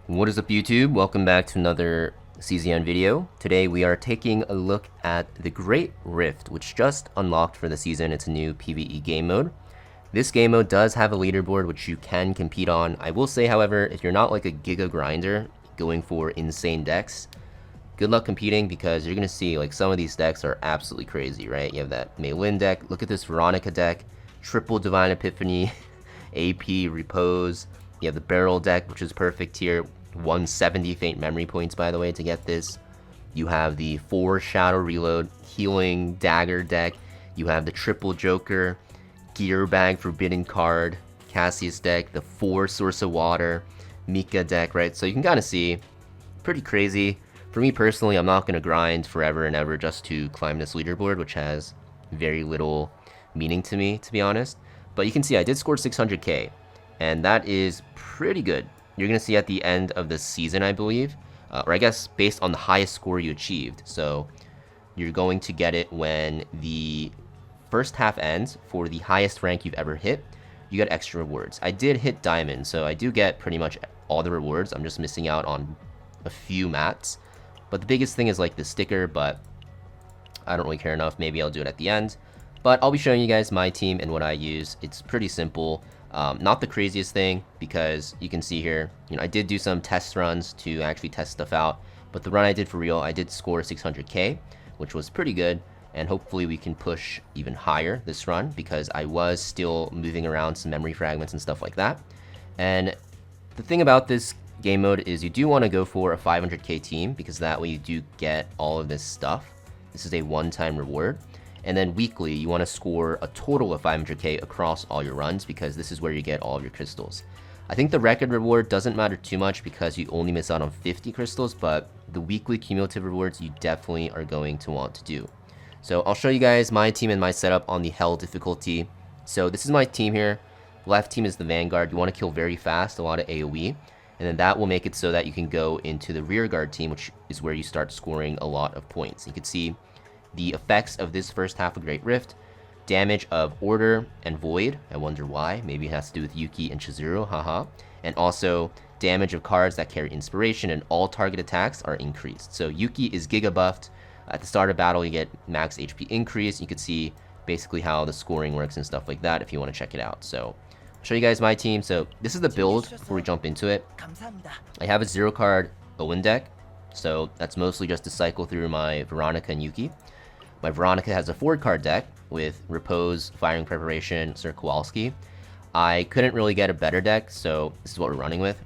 What is up, YouTube? Welcome back to another CZN video. Today we are taking a look at the Great Rift, which just unlocked for the season. It's a new PvE game mode. This game mode does have a leaderboard which you can compete on. I will say, however, if you're not like a giga grinder going for insane decks, good luck competing, because you're going to see like some of these decks are absolutely crazy, right? You have that Meilin deck. Look at this Veronica deck. Triple Divine Epiphany, AP, Repose. You have the Barrel deck, which is perfect here. 170 Faint Memory Points, by the way, to get this. You have the 4 Shadow Reload, Healing Dagger deck. You have the Triple Joker, Gear Bag Forbidden card, Cassius deck, the 4 Source of Water, Mika deck, right? So you can kind of see, pretty crazy. For me personally, I'm not going to grind forever and ever just to climb this leaderboard, which has very little meaning to me, to be honest. But you can see I did score 600k, and that is pretty good. You're going to see at the end of the season, I believe, or I guess based on the highest score you achieved. So you're going to get it when the first half ends. For the highest rank you've ever hit, you get extra rewards. I did hit Diamond, so I do get pretty much all the rewards. I'm just missing out on a few mats. But the biggest thing is like the sticker, but I don't really care enough. Maybe I'll do it at the end. But I'll be showing you guys my team and what I use. It's pretty simple. Not the craziest thing, because you can see here, I did do some test runs to actually test stuff out, but the run I did for real, I did score 600k, which was pretty good, and hopefully we can push even higher this run, because I was still moving around some memory fragments and stuff like that. And the thing about this game mode is you do want to go for a 500k team, because that way you do get all of this stuff. This is a one-time reward. And then weekly, you want to score a total of 500k across all your runs, because this is where you get all of your crystals. I think the record reward doesn't matter too much because you only miss out on 50 crystals, but the weekly cumulative rewards you definitely are going to want to do. So I'll show you guys my team and my setup on the Hell difficulty. So this is my team here. Left team is the Vanguard. You want to kill very fast, a lot of AoE, and then that will make it so that you can go into the Rearguard team, which is where you start scoring a lot of points. You can see the effects of this first half of Great Rift: damage of Order and Void. I wonder why. Maybe it has to do with Yuki and Chizuru, haha. And also damage of cards that carry inspiration, and all target attacks are increased. So Yuki is giga buffed. At the start of battle, you get max HP increase. You can see basically how the scoring works and stuff like that if you want to check it out. So I'll show you guys my team. So this is the build before we jump into it. I have a 0-card Owen deck, so that's mostly just to cycle through my Veronica and Yuki. My Veronica has a 4-card deck with Repose, Firing Preparation, Sir Kowalski. I couldn't really get a better deck, so this is what we're running with.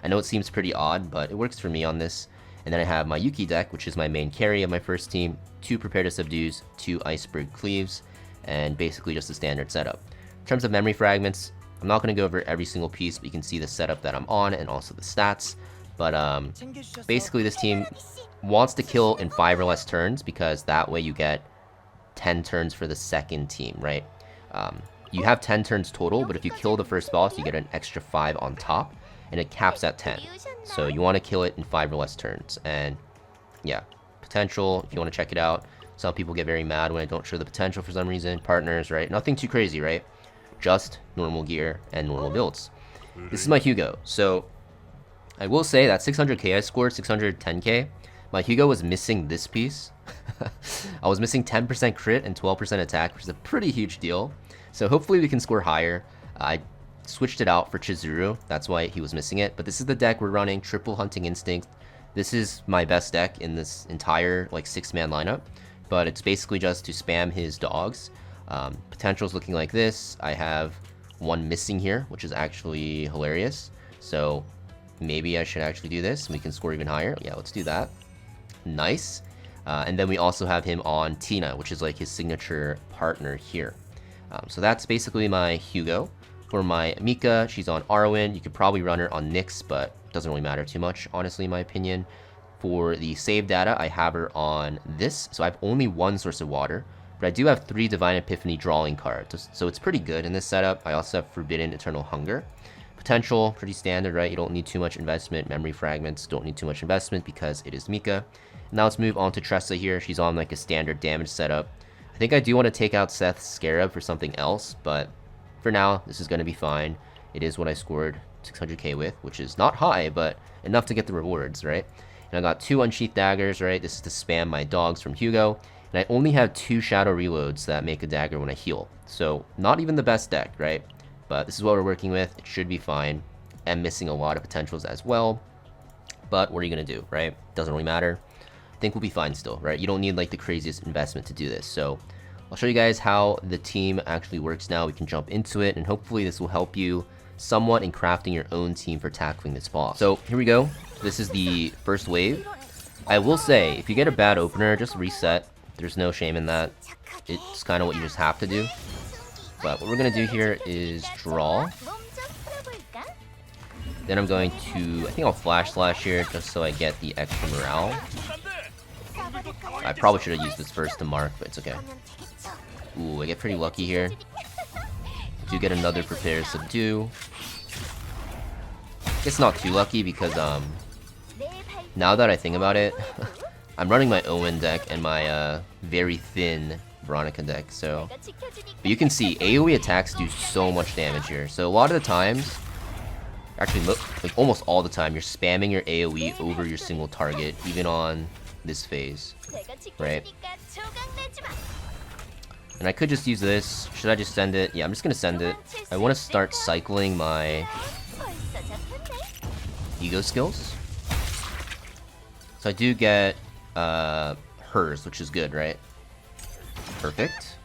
I know it seems pretty odd, but it works for me on this. And then I have my Yuki deck, which is my main carry of my first team. 2 Prepare to Subdues, 2 Iceberg Cleaves, and basically just a standard setup. In terms of memory fragments, I'm not going to go over every single piece, but you can see the setup that I'm on and also the stats. But basically this team wants to kill in 5 or less turns, because that way you get 10 turns for the second team, right? You have 10 turns total, but if you kill the first boss, you get an extra 5 on top, and it caps at 10. So you want to kill it in 5 or less turns. And yeah, potential, if you want to check it out. Some people get very mad when I don't show the potential for some reason. Partners, right? Nothing too crazy, right? Just normal gear and normal builds. This is my Hugo. So I will say that 600k I scored, 610k. My Hugo was missing this piece. I was missing 10% crit and 12% attack, which is a pretty huge deal. So hopefully we can score higher. I switched it out for Chizuru. That's why he was missing it. But this is the deck we're running, Triple Hunting Instinct. This is my best deck in this entire like 6-man lineup. But it's basically just to spam his dogs. Potential's looking like this. I have one missing here, which is actually hilarious. So maybe I should actually do this. We can score even higher. Yeah, let's do that. Nice. And then we also have him on Tina, which is like his signature partner here. So that's basically my Hugo. For my Mika, she's on Arwen. You could probably run her on Nyx, but it doesn't really matter too much, honestly, in my opinion. For the save data, I have her on this. So I have only 1 Source of Water, but I do have 3 Divine Epiphany drawing cards. So it's pretty good in this setup. I also have Forbidden Eternal Hunger. Potential, pretty standard, right? You don't need too much investment. Memory fragments don't need too much investment because it is Mika. Now let's move on to Tressa here. She's on like a standard damage setup. I think I do want to take out Seth's Scarab for something else, but for now, this is going to be fine. It is what I scored 600k with, which is not high, but enough to get the rewards, right? And I got 2 unsheathed daggers, right? This is to spam my dogs from Hugo. And I only have 2 shadow reloads that make a dagger when I heal. So not even the best deck, right? But this is what we're working with. It should be fine. I'm missing a lot of potentials as well. But what are you going to do, right? Doesn't really matter. I think we'll be fine still, right? You don't need like the craziest investment to do this. So I'll show you guys how the team actually works now. We can jump into it, and hopefully this will help you somewhat in crafting your own team for tackling this boss. So here we go. This is the first wave. I will say, if you get a bad opener, just reset. There's no shame in that. It's kind of what you just have to do. But what we're going to do here is draw. Then I'm going to, I think I'll flash slash here just so I get the extra morale. I probably should have used this first to mark, but it's okay. Ooh, I get pretty lucky here. Do get another prepare subdue. It's not too lucky because now that I think about it, I'm running my Owen deck and my very thin Veronica deck, so but you can see AoE attacks do so much damage here. So a lot of the times, actually like almost all the time, you're spamming your AoE over your single target, even on this phase, right? And I could just use this. Should I just send it? Yeah, I'm just gonna send it. I want to start cycling my ego skills. So I do get hers, which is good, right? Perfect.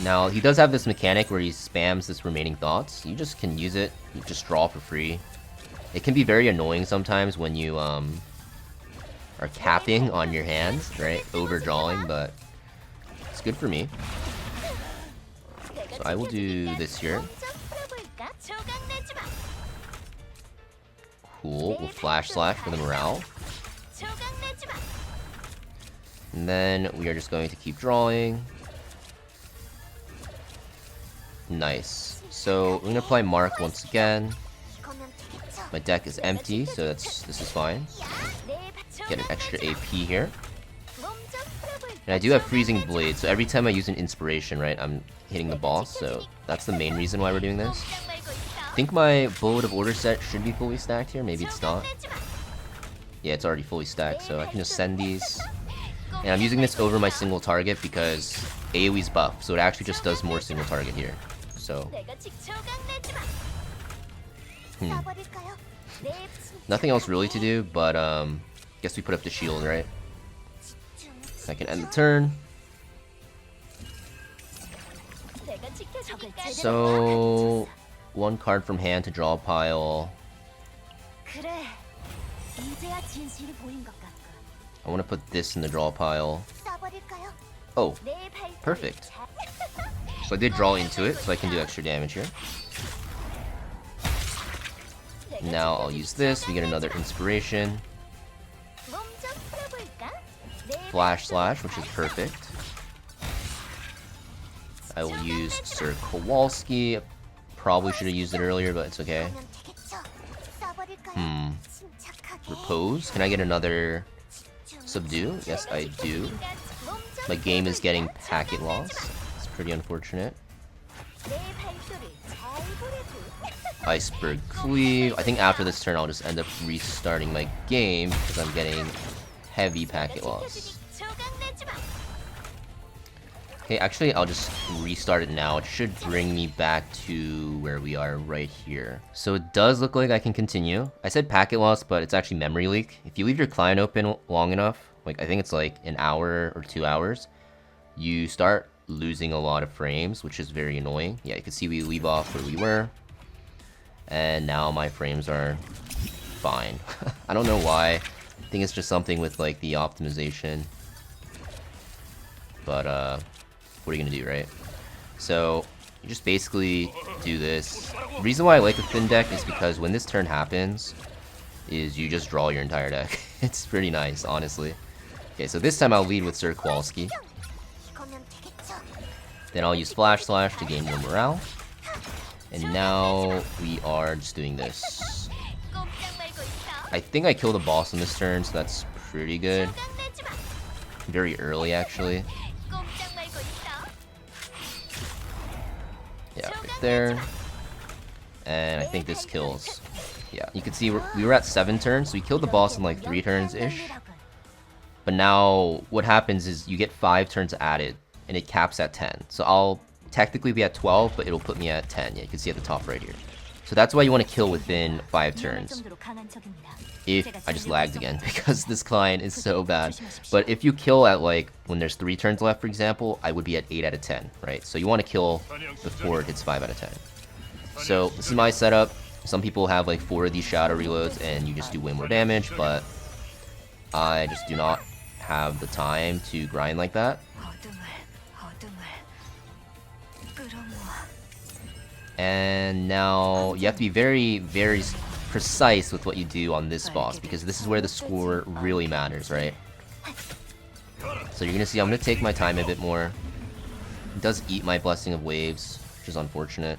Now, he does have this mechanic where he spams this remaining thoughts. You just can use it. You just draw for free. It can be very annoying sometimes when you are capping on your hands, right? Overdrawing, but it's good for me. So I will do this here. Cool. We'll flash slash for the morale. And then we are just going to keep drawing. Nice. So we're gonna apply mark once again. My deck is empty, so this is fine. Get an extra AP here. And I do have freezing blade, so every time I use an inspiration, right, I'm hitting the boss, so that's the main reason why we're doing this. I think my Bullet of Order set should be fully stacked here, maybe it's not. Yeah, it's already fully stacked, so I can just send these. And I'm using this over my single target because AoE's buff, so it actually just does more single target here. So nothing else really to do, but guess we put up the shield, right? I can end the turn. So 1 card from hand to draw a pile. I want to put this in the draw pile. Oh, perfect. So I did draw into it, so I can do extra damage here. Now I'll use this, we get another inspiration. Flash slash, which is perfect. I will use Sir Kowalski. Probably should have used it earlier, but it's okay. Repose. Can I get another subdue? Yes, I do. My game is getting packet loss. It's pretty unfortunate. Iceberg Cleave. I think after this turn I'll just end up restarting my game because I'm getting heavy packet loss. Okay, actually I'll just restart it now. It should bring me back to where we are right here. So it does look like I can continue. I said packet loss, but it's actually memory leak. If you leave your client open long enough, like I think it's like an hour or 2 hours, you start losing a lot of frames, which is very annoying. Yeah, you can see we leave off where we were. And now my frames are fine. I don't know why. I think it's just something with like the optimization. But what are you gonna do, right? So you just basically do this. The reason why I like a thin deck is because when this turn happens, is you just draw your entire deck. It's pretty nice, honestly. Okay, so this time I'll lead with Sir Kowalski. Then I'll use Flash Slash to gain more morale. And now we are just doing this. I think I killed a boss on this turn, so that's pretty good. Very early, actually. there. And I think this kills. Yeah, you can see we were at 7 turns, so we killed the boss in like 3 turns-ish. But now, what happens is you get 5 turns added, and it caps at 10. So I'll technically be at 12, but it'll put me at 10. Yeah, you can see at the top right here. So that's why you want to kill within 5 turns. If I just lagged again, because this client is so bad. But if you kill at like, when there's 3 turns left, for example, I would be at 8 out of 10, right? So you want to kill before it hits 5 out of 10. So this is my setup. Some people have like 4 of these shadow reloads and you just do way more damage, but I just do not have the time to grind like that. And now you have to be very, very precise with what you do on this boss, because this is where the score really matters, right? So you're gonna see I'm gonna take my time a bit more. It does eat my Blessing of Waves, which is unfortunate.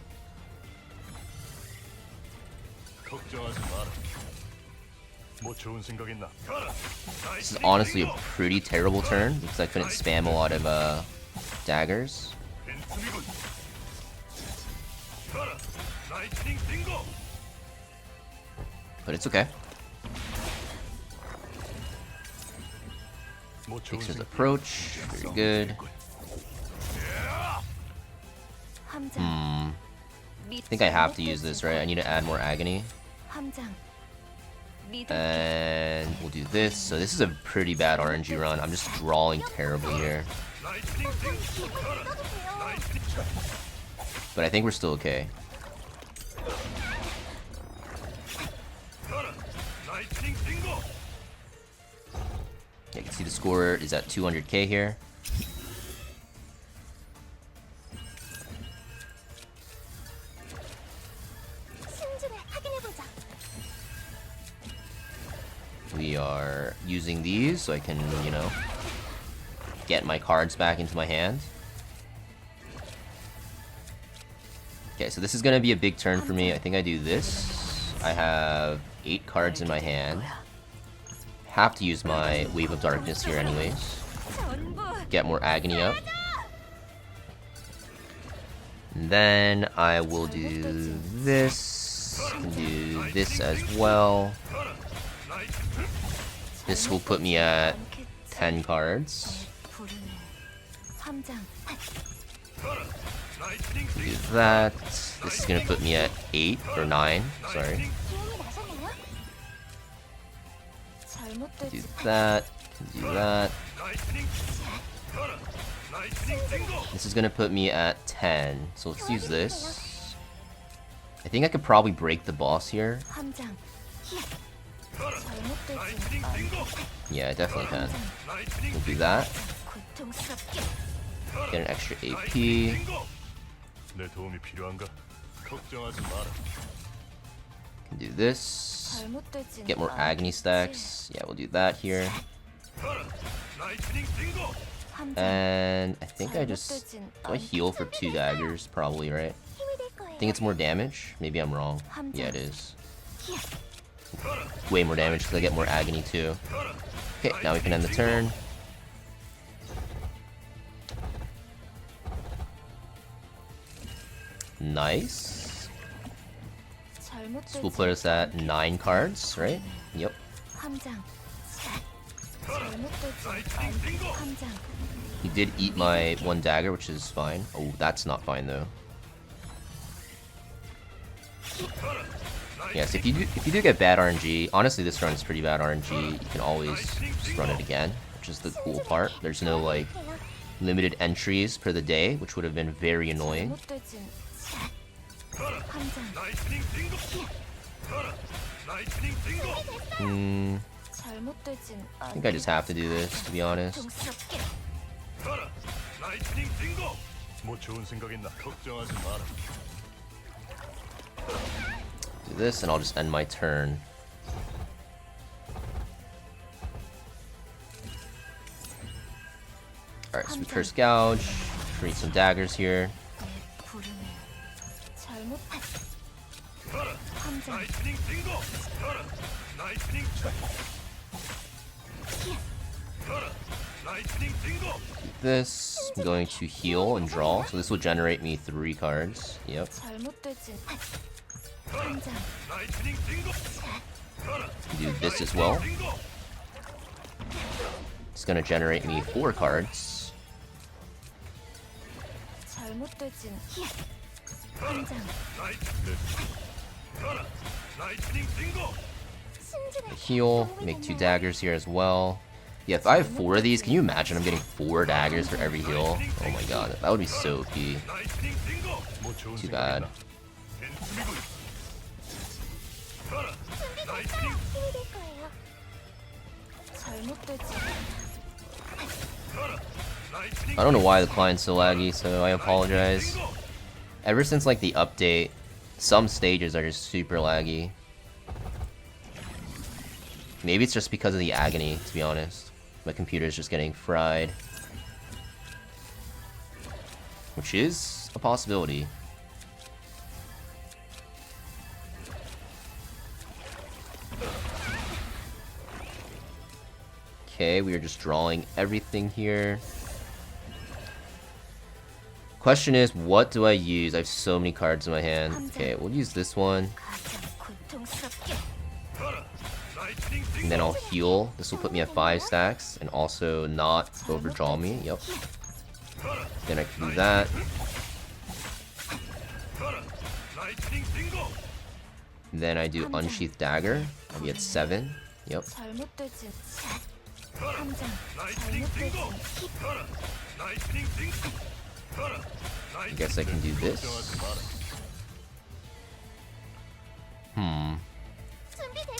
This is honestly a pretty terrible turn because I couldn't spam a lot of daggers. But it's okay. Fixer's approach, very good. I think I have to use this, right? I need to add more agony. And we'll do this. So this is a pretty bad RNG run. I'm just drawing terribly here. But I think we're still okay. Yeah, you can see the score is at 200k here. We are using these so I can, you know, get my cards back into my hand. Okay, so this is gonna be a big turn for me. I think I do this. I have 8 cards in my hand. Have to use my Wave of Darkness here anyways. Get more agony up. And then I will do this. Do this as well. This will put me at 10 cards. Do that. This is gonna put me at 8 or 9. Sorry. Do that. Do that. This is gonna put me at 10. So let's use this. I think I could probably break the boss here. Yeah, I definitely can. We'll do that. Get an extra AP. Can do this. Get more agony stacks. Yeah, we'll do that here. And I think I just... do I heal for 2 daggers? Probably, right? I think it's more damage. Maybe I'm wrong. Yeah, it is. Way more damage because I get more agony too. Okay, now we can end the turn. Nice. This will put us at 9 cards, right? Yep. He did eat my 1 dagger, which is fine. Oh, that's not fine though. Yes, if you do get bad RNG, honestly this run is pretty bad RNG, you can always just run it again, which is the cool part. There's no like limited entries per the day, which would have been very annoying. I think I just have to do this, to be honest. Do this and I'll just end my turn. Alright, so we curse gouge, create some daggers here. This, I'm going to heal and draw, so this will generate me 3 cards. Yep. Do this as well. It's gonna generate me 4 cards. Heal, make 2 daggers here as well. Yeah, if I have 4 of these, can you imagine I'm getting 4 daggers for every heal? Oh my god, that would be so OP. Too bad. I don't know why the client's so laggy, so I apologize. Ever since like the update, some stages are just super laggy. Maybe it's just because of the agony, to be honest. My computer is just getting fried. Which is a possibility. Okay, we are just drawing everything here. Question is, what do I use? I have so many cards in my hand. Okay, we'll use this one. And then I'll heal. This will put me at 5 stacks and also not overdraw me. Yep. Then I can do that. Then I do Unsheathed Dagger. I'll be at 7. Yep. I guess I can do this.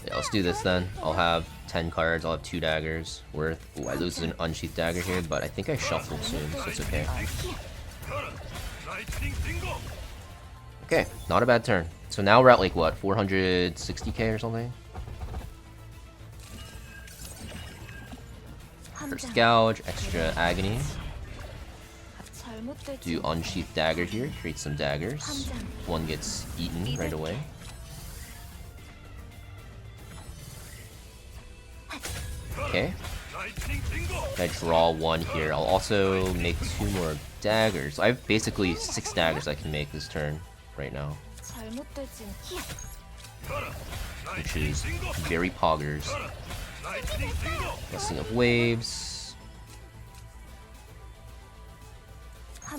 Yeah, let's do this then. I'll have 10 cards, I'll have 2 daggers worth. Ooh, I lose an Unsheathed Dagger here, but I think I shuffled soon, so it's okay. Okay, not a bad turn. So now we're at like what, 460k or something? First Gouge, extra Agony. Do Unsheathed Dagger here, create some daggers. One gets eaten right away. Okay. I draw 1 here. I'll also make 2 more daggers. I have basically 6 daggers I can make this turn right now. Which is very poggers. Blessing of Waves. I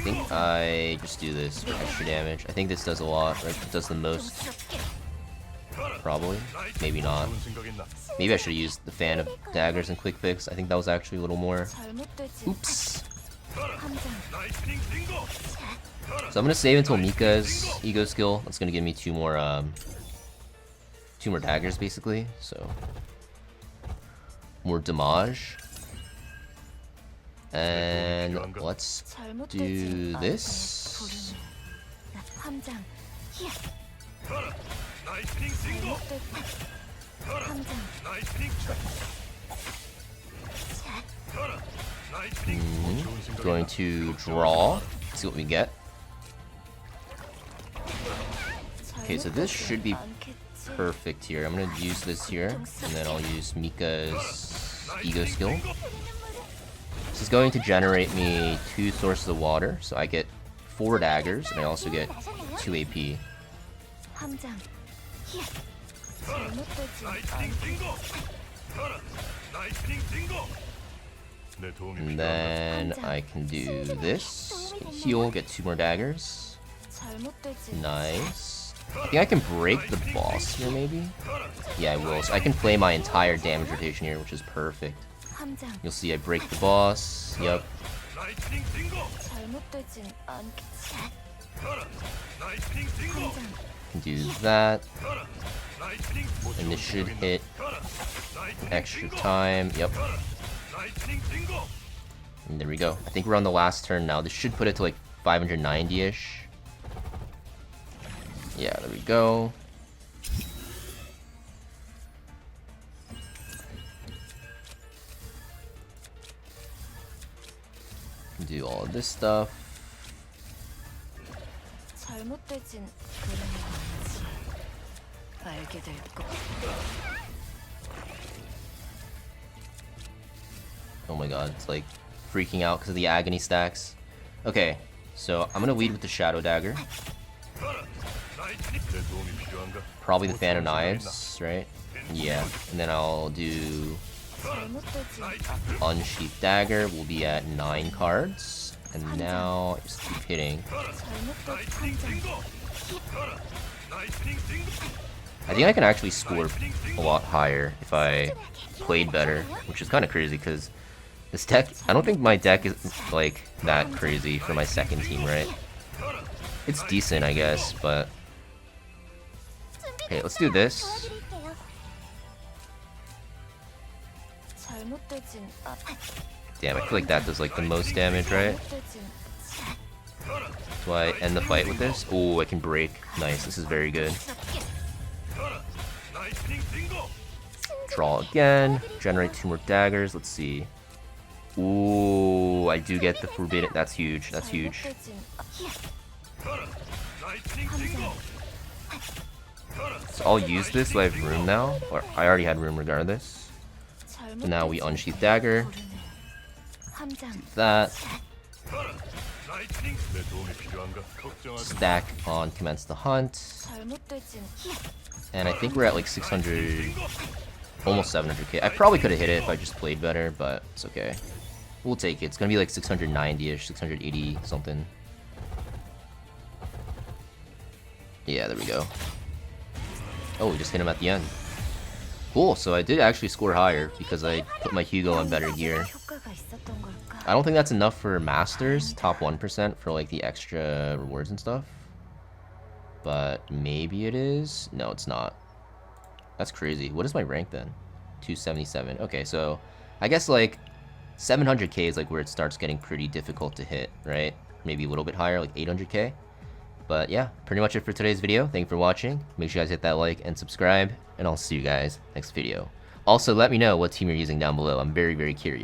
think I just do this for extra damage. I think this does a lot, right? It does the most. Probably. Maybe not. Maybe I should have used the Fan of Daggers and Quick Fix. I think that was actually a little more. Oops. So I'm gonna save until Mika's Ego Skill. That's gonna give me 2 more daggers basically. So more damage. And let's do this. Going to draw, see what we get. Okay, so this should be perfect here. I'm gonna use this here, and then I'll use Mika's Ego Skill. This is going to generate me 2 sources of water, so I get 4 daggers, and I also get 2 AP. And then I can do this. Heal, get 2 more daggers. Nice. I think I can break the boss here, maybe? Yeah, I will. So I can play my entire damage rotation here, which is perfect. You'll see I break the boss. Yep. Do that. And this should hit extra time. Yep. And there we go. I think we're on the last turn now. This should put it to like 590-ish. Yeah, there we go. Do all of this stuff. Oh my god, it's like freaking out because of the agony stacks. Okay, so I'm gonna lead with the Shadow Dagger. Probably the Phantom Knives, right? Yeah, and then I'll do Unsheathed Dagger. We'll be at 9 cards. And now just keep hitting. I think I can actually score a lot higher if I played better, which is kind of crazy because this deck, I don't think my deck is like that crazy for my second team, right? It's decent, I guess, but okay, let's do this. Damn, I feel like that does like the most damage, right? So I end the fight with this. Oh, I can break. Nice, this is very good. Draw again. Generate 2 more daggers. Let's see. Ooh, I do get the forbidden. That's huge. That's huge. So I'll use this. So I have room now. Or I already had room regardless. So now we unsheath dagger. That. Stack on commence the hunt. And I think we're at like 600, almost 700k. I probably could have hit it if I just played better, but it's okay. We'll take it. It's gonna be like 690-ish, 680 something. Yeah, there we go. Oh, we just hit him at the end. Cool, so I did actually score higher because I put my Hugo on better gear. I don't think that's enough for Masters, top 1% for like the extra rewards and stuff. But maybe it is? No, it's not. That's crazy. What is my rank then? 277. Okay, so I guess like 700k is like where it starts getting pretty difficult to hit, right? Maybe a little bit higher, like 800k. But yeah, pretty much it for today's video. Thank you for watching. Make sure you guys hit that like and subscribe, and I'll see you guys next video. Also, let me know what team you're using down below. I'm very, very curious.